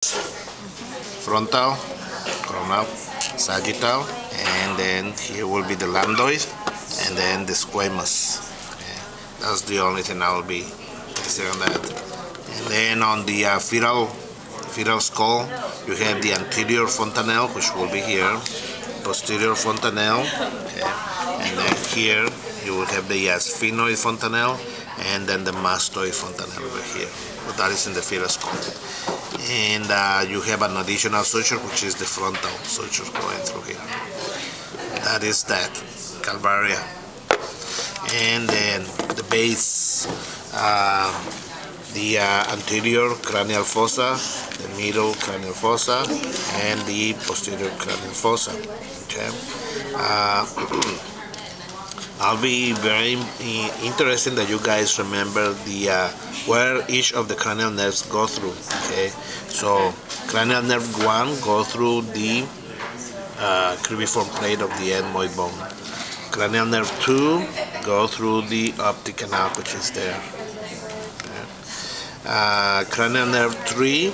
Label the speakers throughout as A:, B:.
A: frontal, coronal, sagittal, and then here will be the lambdoid, and then the squamous. Okay. That's the only thing I will be testing on that. And then on the fetal skull, you have the anterior fontanelle, which will be here, posterior fontanelle, okay. And then here you will have the sphenoid fontanelle, and then the mastoid fontanelle over here. So that is in the fetal skull. And you have an additional suture, which is the frontal suture going through here. That is that, calvaria. And then the base, the anterior cranial fossa, the middle cranial fossa, and the posterior cranial fossa. Okay. I'll be very interested that you guys remember the where each of the cranial nerves go through. Okay, so cranial nerve 1 go through the cribriform plate of the ethmoid bone. Cranial nerve 2 go through the optic canal, which is there. Okay. Cranial nerve 3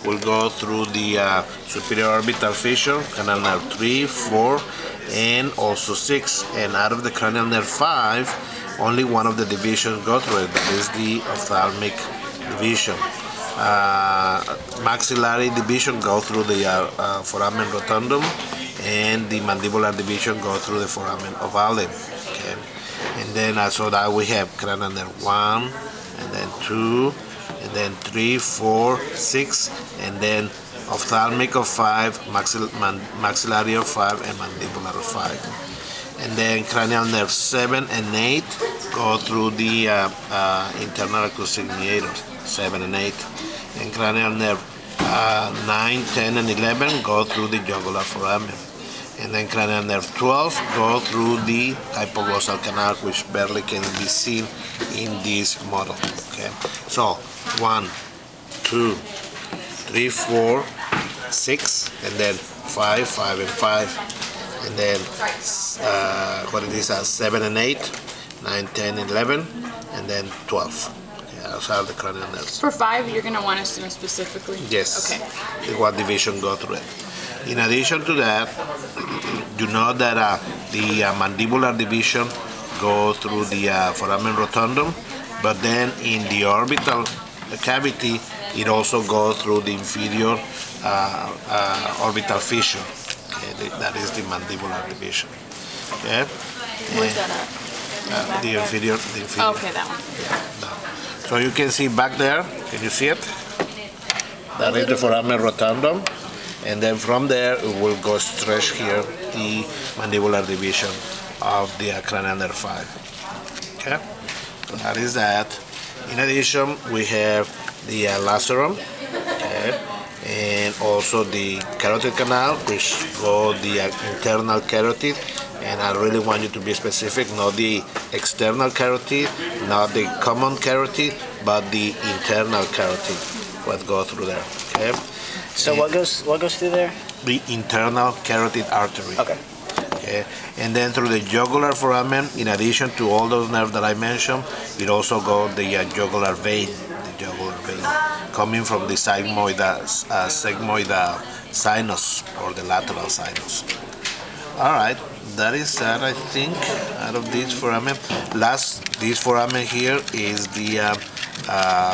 A: will go through the superior orbital fissure, cranial nerve 3, 4, and also 6. And out of the cranial nerve 5, only one of the divisions go through it. That is the ophthalmic division. Maxillary division go through the foramen rotundum, and the mandibular division go through the foramen ovale. Okay, and then so that we have cranial nerve 1, and then 2, and then 3, 4, 6, and then ophthalmic of 5, maxillary of 5, and mandibular of 5. And then cranial nerve 7 and 8 go through the internal acoustic meatus, 7 and 8. And cranial nerve 9, 10, and 11 go through the jugular foramen. And then cranial nerve 12 go through the hypoglossal canal, which barely can be seen in this model. Okay, so 1, 2, 3, 4, 6, and then 5, 5, and 5, and then what it is, 7 and 8, 9, 10, 11, and then 12. Okay, those are the cranial nerves.
B: For 5, you're going to want us to know specifically?
A: Yes.
B: Okay.
A: What division go through it. In addition to that, you know that the mandibular division go through the foramen rotundum, but then in the orbital cavity, it also goes through the inferior orbital fissure. Okay, that is the mandibular division. Okay.
B: Where's that at?
A: The inferior.
B: Oh, okay, that one.
A: Yeah, so you can see back there. Can you see it? That is the foramen rotundum, and then from there it will go stretch here the mandibular division of the cranial nerve 5. Okay, so that is that. In addition, we have the lacerum, okay, and also the carotid canal, which go the internal carotid. And I really want you to be specific, not the external carotid, not the common carotid, but the internal carotid, what go through there. Okay.
C: So what goes through there?
A: The internal carotid artery.
C: Okay.
A: Okay. And then through the jugular foramen, in addition to all those nerves that I mentioned, it also goes the jugular vein, coming from the sigmoid sinus, or the lateral sinus. All right, that is that, I think, out of this foramen. This foramen here is the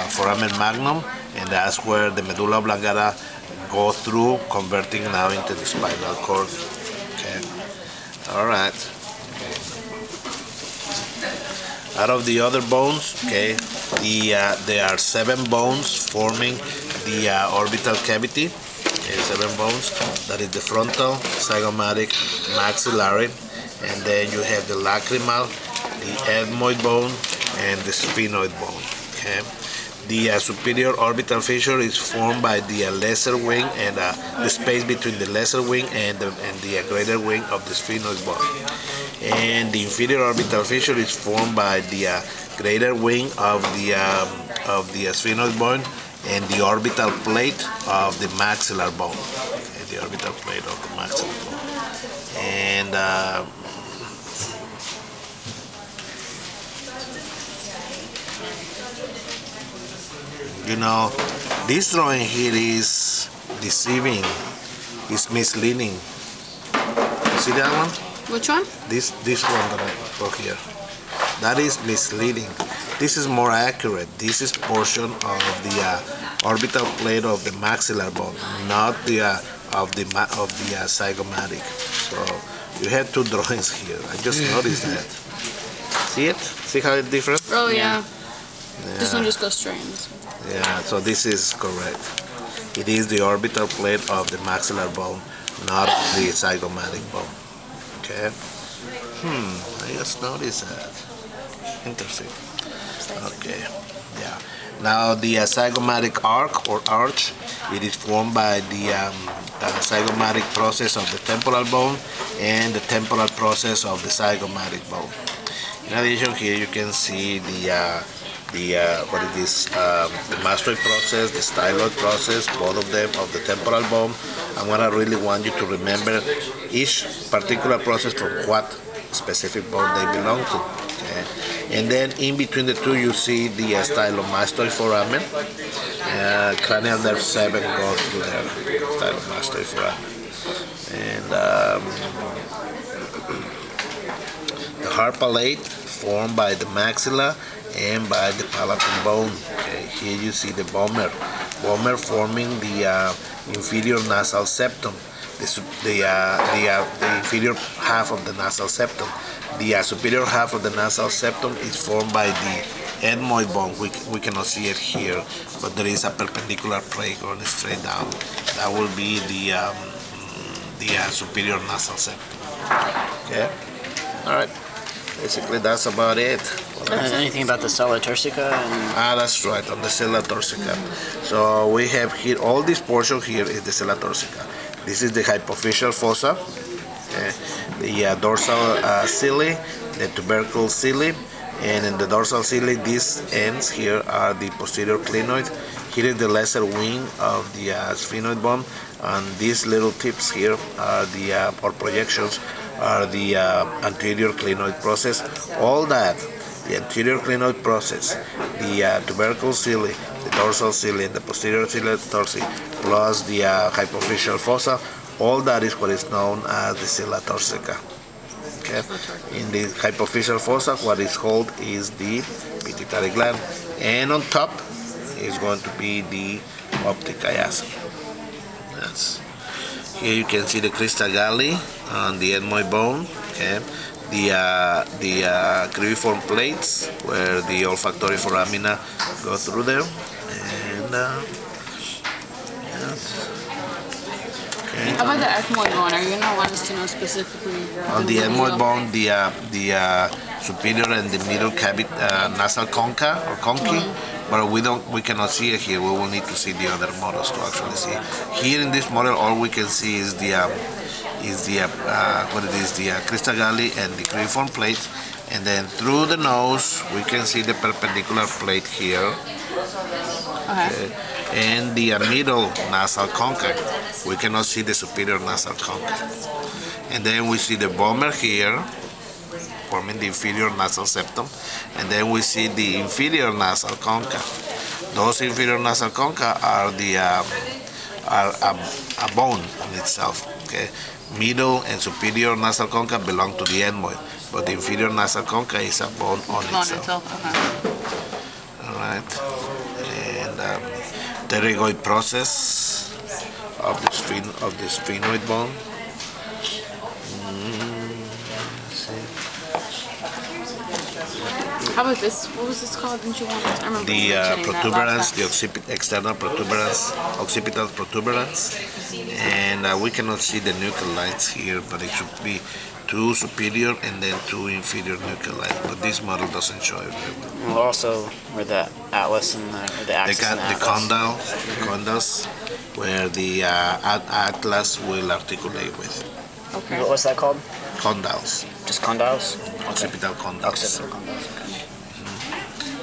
A: foramen magnum, and that's where the medulla oblongata go through, converting now into the spinal cord. Okay. All right. Out of the other bones, okay, there are 7 bones forming the orbital cavity. Okay, 7 bones. That is the frontal, zygomatic, maxillary, and then you have the lacrimal, the ethmoid bone, and the sphenoid bone. Okay. The superior orbital fissure is formed by the lesser wing, and the space between the lesser wing and the greater wing of the sphenoid bone. And the inferior orbital fissure is formed by the greater wing of the sphenoid bone and the orbital plate of the maxillar bone. Okay, the orbital plate of the maxillar bone. And you know, This drawing here is deceiving, is misleading. See that one?
B: Which one?
A: This one that I got here. That is misleading. This is more accurate. This is portion of the orbital plate of the maxillar bone, not the of the zygomatic. So you have two drawings here. I just noticed that. See it? See how it's different?
B: Oh yeah. This one
A: Yeah.
B: just goes straight in this one.
A: Yeah. So this is correct. It is the orbital plate of the maxillar bone, not the zygomatic bone. Okay. I just noticed that. Interesting. Okay. Yeah. Now the zygomatic arc or arch, it is formed by the zygomatic process of the temporal bone and the temporal process of the zygomatic bone. In addition, here you can see the what it is, the mastoid process, the styloid process, both of them of the temporal bone. I'm gonna really want you to remember each particular process from what specific bone they belong to. Okay? And then in between the two, you see the stylomastoid foramen. Cranial nerve 7 goes through there, stylomastoid foramen. And the hard palate formed by the maxilla and by the palatal bone. Okay, here you see the vomer forming the inferior nasal septum, the inferior half of the nasal septum. The superior half of the nasal septum is formed by the ethmoid bone. We cannot see it here, but there is a perpendicular plate going straight down. That will be the superior nasal septum. Okay, all right. Basically, that's about it.
C: Anything about the sella turcica?
A: That's right, on the sella turcica. So we have here, all this portion here is the sella turcica. This is the hypophyseal fossa, the dorsal cilia, the tubercle cilia, and in the dorsal cilia, these ends here are the posterior clinoid. Here is the lesser wing of the sphenoid bone, and these little tips here are the, or projections, are the anterior clinoid process. All that, the anterior clinoid process, the tubercle cilia, the dorsal cilia, and the posterior cilia tarsi, plus the hypophyseal fossa, all that is what is known as the sella turcica. Okay. In the hypophyseal fossa, what is called is the pituitary gland, and on top is going to be the optic chiasm. Yes. Here you can see the crista galli on the ethmoid bone. Okay. The cribriform plates where the olfactory foramina go through there, and yes. Okay.
B: How about the ethmoid bone? Are you gonna want us to know specifically?
A: On the ethmoid bone, the superior and the middle cavity, nasal concha or conchi, but we cannot see it here. We will need to see the other models to actually see. Here in this model, all we can see is the what it is, the crista galli and the cribriform plate, and then through the nose we can see the perpendicular plate here. Okay. And the middle nasal concha, we cannot see the superior nasal concha. And then we see the vomer here, forming the inferior nasal septum, and then we see the inferior nasal concha. Those inferior nasal concha are a bone in itself. Okay, middle and superior nasal concha belong to the ethmoid, but the inferior nasal concha is a bone on itself.
B: Okay.
A: All right, and pterygoid process of the sphenoid bone.
B: How about this? What was this called? Didn't you want? I remember
A: The
B: you mentioning that
A: protuberance,
B: last
A: the external protuberance, occipital protuberance, and we cannot see the nuchal lines here, but it should be two superior and then two inferior nuchal lines. But this model doesn't show it very well.
C: Well, also where the atlas and the axis and
A: The condyles, where the atlas will articulate with.
B: time. Okay.
C: What's that called?
A: Condyles,
C: Just condyles?
A: occipital condyles.
C: Occipital condyles.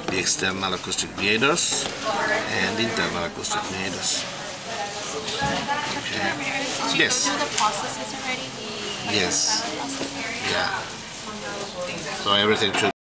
A: The external acoustic meatus and the internal acoustic meatus. Okay. Yes.
D: The processes already?
A: Yes.
D: Process area?
A: Yeah. So everything should